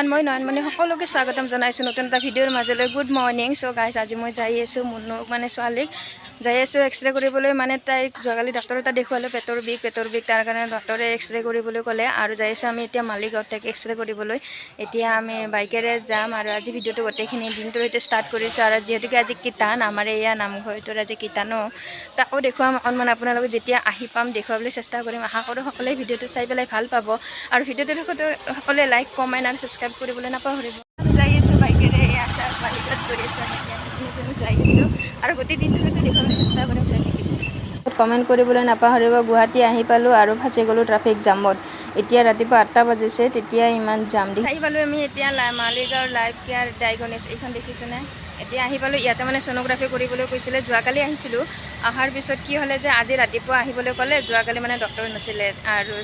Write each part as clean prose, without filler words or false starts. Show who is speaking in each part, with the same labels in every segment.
Speaker 1: everyone মই নয়নমণি সকলোকে স্বাগতম জনাইছোঁ নতুন এটা ভিডিঅ'ৰ মাজলৈ গুড মৰ্ণিং চ' গাইজ আজি মই যাই আছোঁ মুনুক মানে ছোৱালীক যাই আছোঁ এক্সৰে কৰিবলৈ মানে তাইক যোৱাকালি ডাক্তৰ এটা দেখুৱালোঁ পেটৰ বিষ তাৰ কাৰণে ডক্টৰে এক্সৰে কৰিবলৈ ক'লে আৰু যাই আছোঁ আমি এতিয়া মালিগাঁৱত তাইক এক্সৰে কৰিবলৈ এতিয়া আমি বাইকেৰে যাম আৰু আজি ভিডিঅ'টো গোটেইখিনি দিনটোৰ সৈতে ষ্টাৰ্ট কৰিছোঁ আৰু যিহেতুকে আজি কীৰ্তন আমাৰ এয়া নামঘৰটোৰ আজি কীৰ্তনো তাকো দেখুৱাম অকণমান আপোনালোকে যেতিয়া আহি পাম দেখুৱাবলৈ চেষ্টা কৰিম আশা কৰোঁ সকলোৱে ভিডিঅ'টো চাই পেলাই ভাল পাব আৰু ভিডিঅ'টো সকলোৱে লাইক কমেণ্ট আৰু ছাবস্ক্ৰাইব কৰিবলৈ নাপাহৰিব যাই আছোঁ বাইকেৰে এয়া মালিগাঁৱত গৈ আছোঁ যাই আছোঁ আৰু গোটেই দিনটো দেখুৱাবলৈ চেষ্টা কৰিম চাই থাকিম কমেণ্ট কৰিবলৈ নাপাহৰিব গুৱাহাটী আহি পালোঁ আৰু ফাঁচি গ'লোঁ ট্ৰাফিক জামত এতিয়া ৰাতিপুৱা 8টা বাজিছে তেতিয়া ইমান জাম দি আহি পালোঁ আমি এতিয়া মালিগাঁৱৰ লাইফ কেয়াৰ ডায়েগনিছ এইখন দেখিছেনে এতিয়া আহি পালোঁ ইয়াতে মানে ছ'ন'গ্ৰাফি কৰিবলৈ কৈছিলে যোৱাকালি আহিছিলোঁ অহাৰ পিছত কি হ'লে যে আজি ৰাতিপুৱা আহিবলৈ ক'লে যোৱাকালি মানে ডক্টৰ নাছিলে আৰু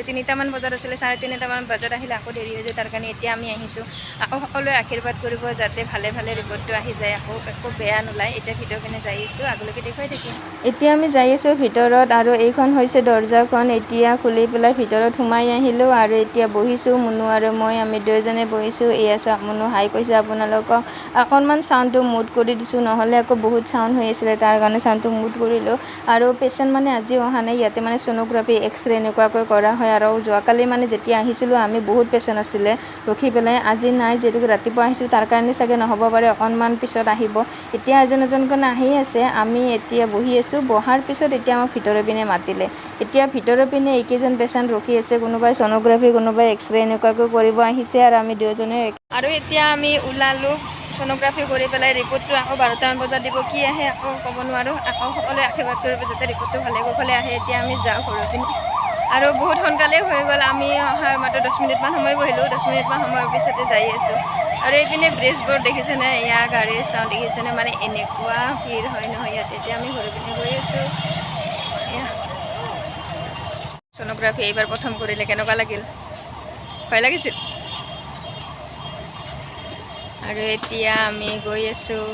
Speaker 1: 3:30মান বজাত আছিলে 3:30মান বজাত আহিলে আকৌ দেৰি হৈ যায় তাৰ কাৰণে এতিয়া আমি আহিছোঁ আকৌ সকলোৱে আশীৰ্বাদ কৰিব যাতে ভালে ভালে ৰিপৰ্টটো আহি যায় আকৌ একো বেয়া নোলায় এতিয়া ভিডিঅ'খিনি যাই আছোঁ আগলৈকে দেখুৱাই থাকিম এতিয়া আমি যাই আছোঁ ভিতৰত আৰু এইখন হৈছে দৰ্জাখন এতিয়া খুলি পেলাই ভিতৰত সোমাই আহিলোঁ আৰু এতিয়া বহিছোঁ মুনু আৰু মই আমি দুয়োজনে বহিছোঁ এয়া চাওক মুনু হাই কৈছে আপোনালোকক অকণমান চাউণ্ডটো মুট কৰি দিছোঁ নহ'লে আকৌ বহুত চাউণ্ড হৈ আছিলে তাৰ কাৰণে চাউণ্ডটো মুট কৰিলোঁ আৰু পেচেণ্ট মানে আজি অহা নাই ইয়াতে মানে ছ'ন'গ্ৰাফি এক্সৰে এনেকুৱাকৈ কৰা হয় আৰু যোৱাকালি মানে যেতিয়া আহিছিলোঁ আমি বহুত পেচেণ্ট আছিলে ৰখি পেলাই আজি নাই যিহেতুকে ৰাতিপুৱা আহিছোঁ তাৰ কাৰণে চাগে নহ'ব পাৰে অকণমান পিছত আহিব এতিয়া এজনকৈ আহি আছে আমি এতিয়া বহি আছোঁ বহাৰ পিছত এতিয়া আমাক ভিতৰৰ পিনে মাতিলে এতিয়া ভিতৰৰ পিনে এইকেইজন পেচেণ্ট ৰখি আছে কোনোবাই ছ'ন'গ্ৰাফি কোনোবাই এক্সৰে এনেকুৱাকৈ কৰিব আহিছে আৰু আমি দুয়োজনে আৰু এতিয়া আমি ওলালোঁ ছ'ন'গ্ৰাফি কৰি পেলাই ৰিপৰ্টটো আকৌ 12টামান বজাত দিব কি আহে আকৌ ক'ব নোৱাৰোঁ আকৌ সকলোৱে আশীৰ্বাদ কৰিব যাতে ৰিপৰ্টটো ভালে কুশলে আহে এতিয়া আমি যাওঁ ঘৰৰ পিনে আৰু বহুত সোনকালেই হৈ গ'ল আমি অহাৰ মাত্ৰ 10 মিনিটমান সময় বহিলোঁ 10 মিনিটমান সময়ৰ পিছতে যাই আছোঁ আৰু এইপিনে ব্ৰিজবোৰ দেখিছেনে এয়া গাড়ীৰ চাউণ্ড দেখিছেনে মানে এনেকুৱা ভিৰ হয় নহয় ইয়াত এতিয়া আমি ঘৰৰ পিনে গৈ আছোঁ ছ'ন'গ্ৰাফি এইবাৰ প্ৰথম কৰিলে কেনেকুৱা লাগিল ভয় লাগিছিল আৰু এতিয়া আমি গৈ আছোঁ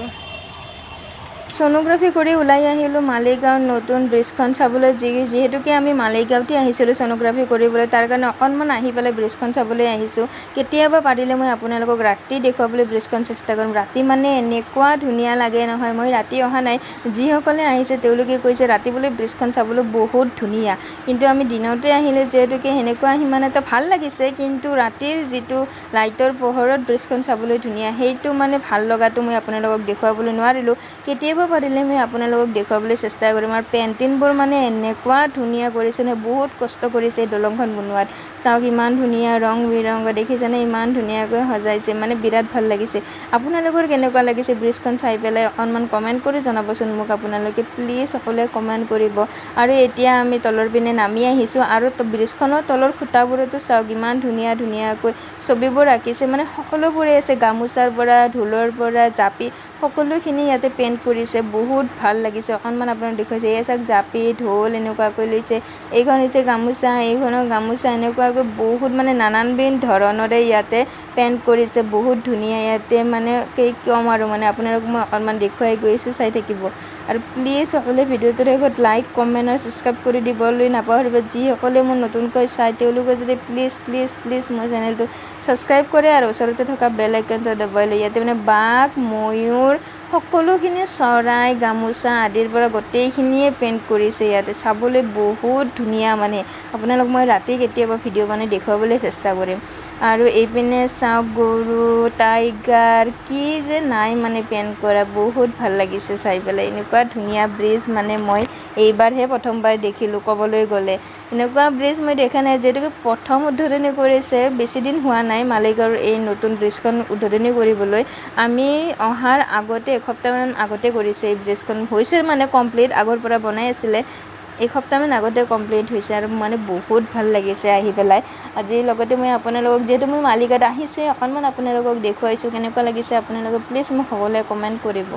Speaker 1: ছ'ন'গ্ৰাফি কৰি ওলাই আহিলোঁ মালিগাঁৱৰ নতুন ব্ৰিজখন চাবলৈ যিহেতুকে আমি মালিগাঁৱতে আহিছিলোঁ ছ'ন'গ্ৰাফি কৰিবলৈ তাৰ কাৰণে অকণমান আহি পেলাই ব্ৰিজখন চাবলৈ আহিছোঁ কেতিয়াবা পাৰিলে মই আপোনালোকক ৰাতি দেখুৱাবলৈ ব্ৰিজখন চেষ্টা কৰিম ৰাতি মানে এনেকুৱা ধুনীয়া লাগে নহয় মই ৰাতি অহা নাই যিসকলে আহিছে তেওঁলোকে কৈছে ৰাতি বোলে ব্ৰিজখন চাবলৈ বহুত ধুনীয়া কিন্তু আমি দিনতে আহিলে যিহেতুকে সেনেকুৱা সিমান এটা ভাল লাগিছে কিন্তু ৰাতিৰ যিটো লাইটৰ পোহৰত ব্ৰিজখন চাবলৈ ধুনীয়া সেইটো মানে ভাল লগাটো মই আপোনালোকক দেখুৱাবলৈ নোৱাৰিলোঁ কেতিয়াবা পাৰিলে মই আপোনালোকক দেখুৱাবলৈ চেষ্টা কৰিম আৰু পেইণ্টিংবোৰ মানে এনেকুৱা ধুনীয়া কৰিছে নহয় বহুত কষ্ট কৰিছে এই দলংখন বনোৱাত চাওক ইমান ধুনীয়া ৰং বিৰংগ দেখিছেনে ইমান ধুনীয়াকৈ সজাইছে মানে বিৰাট ভাল লাগিছে আপোনালোকৰ কেনেকুৱা লাগিছে ব্ৰিজখন চাই পেলাই অকণমান কমেণ্ট কৰি জনাবচোন মোক আপোনালোকে প্লিজ সকলোৱে কমেণ্ট কৰিব আৰু এতিয়া আমি তলৰ পিনে নামি আহিছোঁ আৰু ব্ৰিজখনৰ তলৰ খুঁটাবোৰতো চাওক ইমান ধুনীয়াকৈ ছবিবোৰ আঁকিছে মানে সকলোবোৰে আছে গামোচাৰ পৰা ঢোলৰ পৰা জাপি সকলোখিনি ইয়াতে পেইণ্ট কৰিছে বহুত ভাল লাগিছে অকণমান আপোনাক দেখুৱাইছে এয়া চাওক জাপি ঢোল এনেকুৱাকৈ লৈছে এইখন হৈছে গামোচা এইখনৰ গামোচা এনেকুৱাকৈ বহুত মানে নানানবিধ ধৰণৰে ইয়াতে পেইণ্ট কৰিছে বহুত ধুনীয়া ইয়াতে মানে কি ক'ম আৰু মানে আপোনালোকক মই অকণমান দেখুৱাই গৈছোঁ চাই থাকিব আৰু প্লিজ সকলোৱে ভিডিঅ'টোৰ শেষত লাইক কমেণ্ট আৰু ছাবস্ক্ৰাইব কৰি দিবলৈ নাপাহৰিব যিসকলে মোৰ নতুনকৈ চাই তেওঁলোকে যদি প্লিজ মোৰ চেনেলটো ছাবস্ক্ৰাইব কৰে আৰু ওচৰতে থকা বেল আইকনটো দবাই লৈ ইয়াতে মানে বাঘ ময়ূৰ সকলোখিনি চৰাই গামোচা আদিৰ পৰা গোটেইখিনিয়ে পেইণ্ট কৰিছে ইয়াতে চাবলৈ বহুত ধুনীয়া মানে আপোনালোক মই ৰাতি কেতিয়াবা ভিডিঅ' মানে দেখুৱাবলৈ চেষ্টা কৰিম আৰু এইপিনে চাওক গৰু টাইগাৰ কি যে নাই মানে পেইণ্ট কৰা বহুত ভাল লাগিছে চাই পেলাই এনেকুৱা ধুনীয়া ব্ৰিজ মানে মই এইবাৰহে প্ৰথমবাৰ দেখিলোঁ ক'বলৈ গ'লে এনেকুৱা ব্ৰিজ মই দেখা নাই যিহেতুকে প্ৰথম উদ্বোধনী কৰিছে বেছিদিন হোৱা নাই মালিগাঁৱৰ এই নতুন ব্ৰিজখন উদ্বোধনী কৰিবলৈ আমি অহাৰ আগতে এসপ্তাহমান আগতে কৰিছে এই ব্ৰিজখন হৈছে মানে কমপ্লিট আগৰ পৰা বনাই আছিলে এসপ্তাহমান আগতে কমপ্লিট হৈছে আৰু মানে বহুত ভাল লাগিছে আহি পেলাই আজি লগতে মই আপোনালোকক যিহেতু মই মালিগাঁৱত আহিছোঁ অকণমান আপোনালোকক দেখুৱাইছোঁ কেনেকুৱা লাগিছে আপোনালোকে প্লিজ মোক সকলোৱে কমেণ্ট কৰিব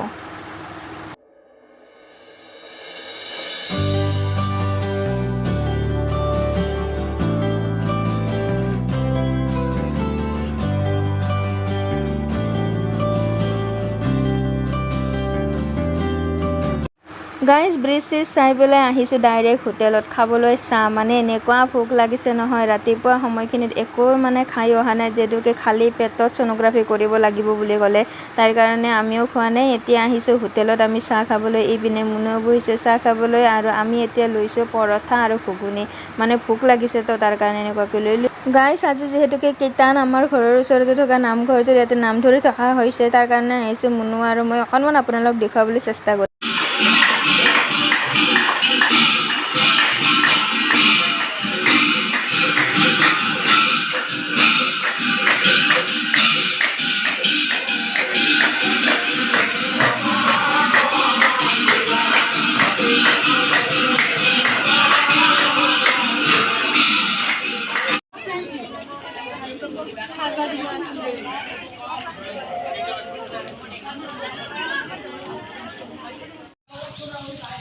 Speaker 1: গাইজ ব্ৰিজ চিজ চাই পেলাই আহিছোঁ ডাইৰেক্ট হোটেলত খাবলৈ চাহ মানে এনেকুৱা ভোক লাগিছে নহয় ৰাতিপুৱা সময়খিনিত একো মানে খাই অহা নাই যিহেতুকে খালী পেটত ছ'ন'গ্ৰাফি কৰিব লাগিব বুলি ক'লে তাৰ কাৰণে আমিও খোৱা নাই এতিয়া আহিছোঁ হোটেলত আমি চাহ খাবলৈ এইপিনে মুনুও বহিছে চাহ খাবলৈ আৰু আমি এতিয়া লৈছোঁ পৰঠা আৰু ঘুগুনি মানে ভোক লাগিছে তো তাৰ কাৰণে এনেকুৱাকৈ লৈ গাইজ আজি যিহেতুকে কীৰ্তন আমাৰ ঘৰৰ ওচৰতে থকা নামঘৰটো ইয়াতে নাম ধৰি থকা হৈছে তাৰ কাৰণে আহিছোঁ মুনু আৰু মই অকণমান আপোনালোক দেখুৱাবলৈ চেষ্টা কৰিম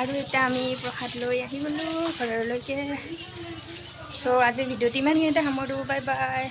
Speaker 1: আৰু এতিয়া আমি প্ৰসাদ লৈ আহি গ'লোঁ ঘৰলৈকে চ' আজি ভিডিঅ'টো ইমানখিনিতে সামৰোঁ বাই বাই